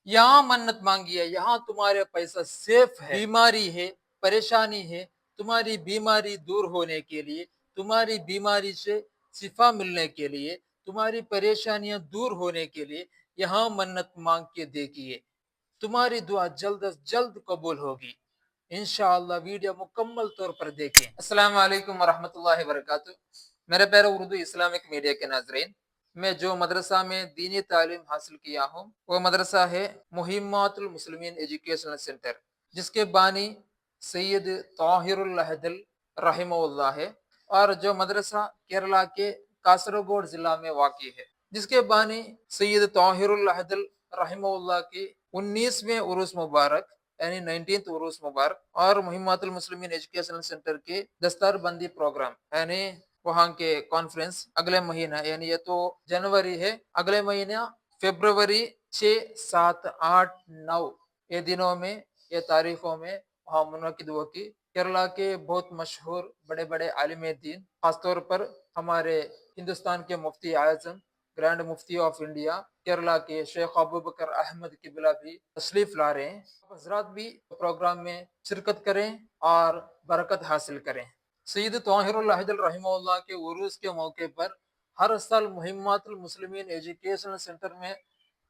यहाँ मन्नत मांगी है, यहाँ तुम्हारे पैसा सेफ है। बीमारी है, परेशानी है, तुम्हारी बीमारी दूर होने के लिए, तुम्हारी बीमारी से शिफा मिलने के लिए, तुम्हारी परेशानियां दूर होने के लिए यहाँ मन्नत मांग के देखिए, तुम्हारी दुआ जल्द अज जल्द कबूल होगी इंशाअल्लाह। वीडियो मुकम्मल तौर पर देखें। अस्सलाम वालेकुम वरहमतुल्लाहि वबरकातुहू। मेरे प्यारे उर्दू इस्लामिक मीडिया के नाजरीन, मैं जो मदरसा में दीनी तालीम हासिल किया हूँ वो मदरसा है मुहिम्मतुल मुस्लिमीन एजुकेशनल सेंटर, जिसके बानी सैयद ताहिरुल अहदल रहमहुल्लाह है, और जो मदरसा केरला के कासरगोड जिला में वाक़ई है, जिसके बानी सैयद ताहिरुल अहदल रहमहुल्लाह की 19वें उरूस मुबारक यानी 19th उरूस मुबारक और मुहिम्मतुल मुस्लिमीन एजुकेशनल सेंटर के दस्तारबंदी प्रोग्राम यानी वहाँ के कॉन्फ्रेंस अगले महीना, यानी ये तो जनवरी है, अगले महीना फरवरी 6, 7, 8, 9 ये दिनों में, ये तारीखों में वहाँ मुनक्किद होगी। केरला के बहुत मशहूर बड़े बड़े आलिम दीन, खासतौर पर हमारे हिंदुस्तान के मुफ्ती आजम ग्रैंड मुफ्ती ऑफ इंडिया केरला के शेख अबू बकर अहमद किबला भी तशरीफ ला रहे हैं। हजरात भी प्रोग्राम में शिरकत करें और बरकत हासिल करें। सैयद ताहिरुल अहदल रहमहुल्लाह के उरूस के मौके पर हर साल मुहिम्मतुल मुस्लिमीन एजुकेशनल सेंटर में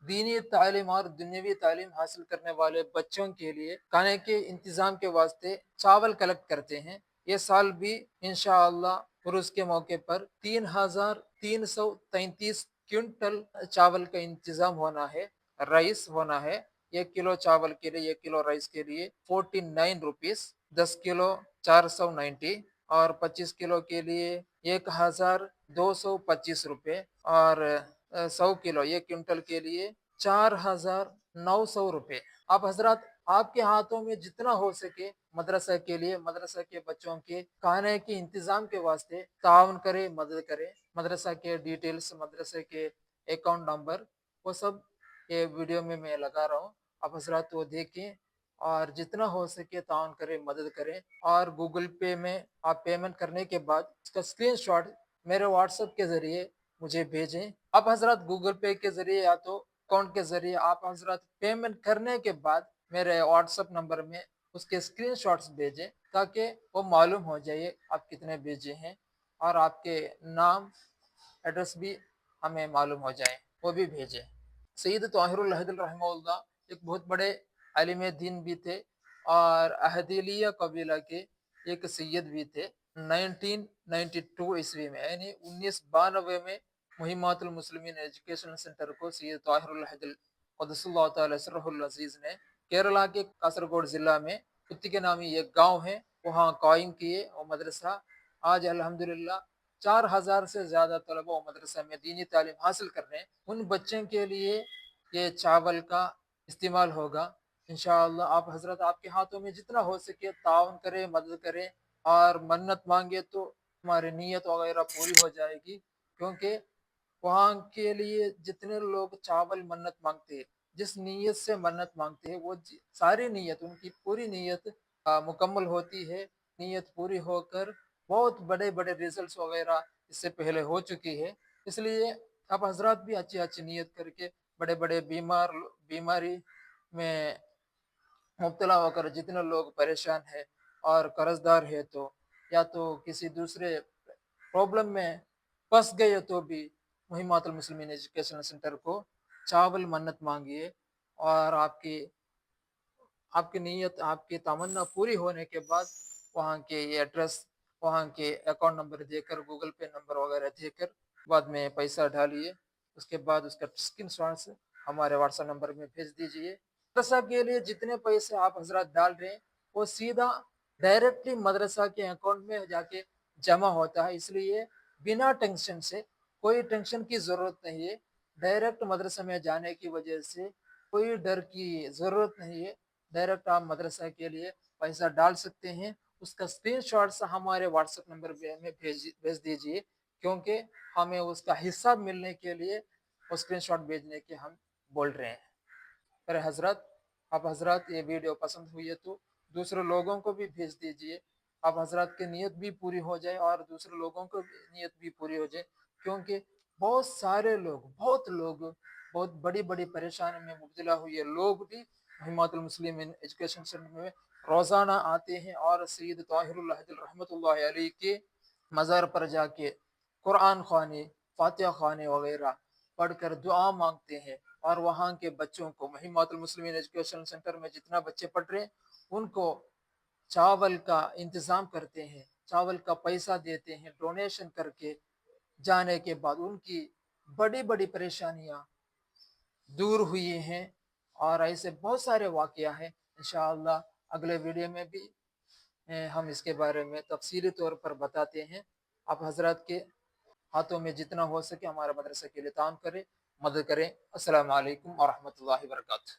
दीनी तालीम और दुनियावी तालीम हासिल करने वाले बच्चों के लिए खाने के इंतजाम के वास्ते चावल कलेक्ट करते हैं। ये साल भी इंशाअल्लाह उर्स के मौके पर 3,333 क्विंटल चावल का इंतजाम होना है, राइस होना है। 1 किलो चावल के लिए, 1 किलो राइस के लिए 49 रुपीज, 10 किलो 490, और 25 किलो के लिए 1,225 रुपये, और 100 किलो 1 क्विंटल के लिए 4,900 रुपये। आप हजरत आपके हाथों में जितना हो सके मदरसा के लिए, मदरसा के बच्चों के खाने के इंतजाम के वास्ते ताउन करें, मदद करें। मदरसा के डिटेल्स, मदरसे के अकाउंट नंबर, वो सब ये वीडियो में मैं लगा रहा हूँ, आप हजरत वो देखें और जितना हो सके ताउन करें, मदद करें। और गूगल पे में आप पेमेंट करने के बाद इसका स्क्रीनशॉट मेरे व्हाट्सएप के जरिए मुझे भेजें। आप हजरत गूगल पे के जरिए या तो अकाउंट के जरिए आप हजरत पेमेंट करने के बाद मेरे व्हाट्सएप नंबर में उसके स्क्रीनशॉट्स भेजें, ताकि वो मालूम हो जाए आप कितने भेजे हैं, और आपके नाम एड्रेस भी हमें मालूम हो जाए, वो भी भेजें। सैयद ताहिरुल अहदल रहमहुल्लाह एक बहुत बड़े आलिम दीन भी थे और अहदलिया कबीला के एक सैयद भी थे। 1992 ईस्वी में यानी 1992 में मुहिम्मतुल मुस्लिमीन एजुकेशन सेंटर को सैयद ताहिरुल अहदल क़ुद्दसल्लाहु तआला सिर्रुल अज़ीज़ ने केरला के कासरगोड जिला में कुत्ती के नामी एक गांव है वहाँ कायम किए और मदरसा। आज अल्हम्दुलिल्लाह 4,000 से ज्यादा तलबा मदरसा में दीनी तालीम हासिल कर रहे हैं। उन बच्चों के लिए ये चावल का इस्तेमाल होगा इंशाअल्लाह। आप हजरत आपके हाथों में जितना हो सके ताउन करें, मदद करें और मन्नत मांगे तो हमारी नीयत वगैरह पूरी हो जाएगी, क्योंकि वहाँ के लिए जितने लोग चावल मन्नत मांगते हैं, जिस नीयत से मन्नत मांगते हैं, वो सारी नीयत उनकी पूरी नीयत मुकम्मल होती है। नीयत पूरी होकर बहुत बड़े बड़े रिजल्ट्स वगैरह इससे पहले हो चुकी है। इसलिए आप हजरात भी अच्छी अच्छी नीयत करके बड़े बड़े बीमारी में मुब्तला होकर जितने लोग परेशान है और कर्जदार है, तो या तो किसी दूसरे प्रॉब्लम में फंस गए, तो भी मुहिम्मतुल मुस्लिमीन एजुकेशन सेंटर को चावल मन्नत मांगिए, और आपकी आपकी नीयत, आपकी तमन्ना पूरी होने के बाद वहाँ के एड्रेस, वहाँ के अकाउंट नंबर देकर, गूगल पे नंबर वगैरह देकर बाद में पैसा डालिए। उसके बाद उसका स्क्रीनशॉट हमारे व्हाट्सएप नंबर में भेज दीजिए। मदरसा के लिए जितने पैसे आप हजरत डाल रहे हैं वो सीधा डायरेक्टली मदरसा के अकाउंट में जाके जमा होता है, इसलिए बिना टेंशन से, कोई टेंशन की ज़रूरत नहीं है। डायरेक्ट मदरसा में जाने की वजह से कोई डर की ज़रूरत नहीं है। डायरेक्ट आप मदरसा के लिए पैसा डाल सकते हैं। उसका स्क्रीनशॉट हमारे व्हाट्सएप नंबर पे हमें भेज दीजिए, क्योंकि हमें उसका हिस्सा मिलने के लिए वो स्क्रीनशॉट भेजने के हम बोल रहे हैं। अरे हजरत, आप हजरत ये वीडियो पसंद हुई है तो दूसरे लोगों को भी भेज दीजिए। आप हजरत की नीयत भी पूरी हो जाए और दूसरे लोगों को नीयत भी पूरी हो जाए, क्योंकि बहुत सारे लोग, बहुत लोग बहुत बड़ी बड़ी परेशानी में मुब्तला हुए लोग भी हिमातुल मुस्लिमीन एजुकेशन सेंटर में रोज़ाना आते हैं और सैयद ताहिरुल अहद रहमतुल्लाहि अलैह के मज़ार पर जाके कुरान ख़वानी, फातिहा ख़वानी वगैरह पढ़कर दुआ मांगते हैं। और वहाँ के बच्चों को हिमातुल मुस्लिमीन एजुकेशन सेंटर में जितना बच्चे पढ़ रहे हैं उनको चावल का इंतज़ाम करते हैं, चावल का पैसा देते हैं डोनेशन करके। जाने के बाद उनकी बड़ी बड़ी परेशानियाँ दूर हुई हैं। और ऐसे बहुत सारे वाक़या हैं। इंशाअल्लाह अगले वीडियो में भी हम इसके बारे में तफसीली तौर पर बताते हैं। आप हजरत के हाथों में जितना हो सके हमारे मदरसे के लिए तान करें, मदद करें। अस्सलाम वालेकुम व रहमतुल्लाहि व बरकातहू।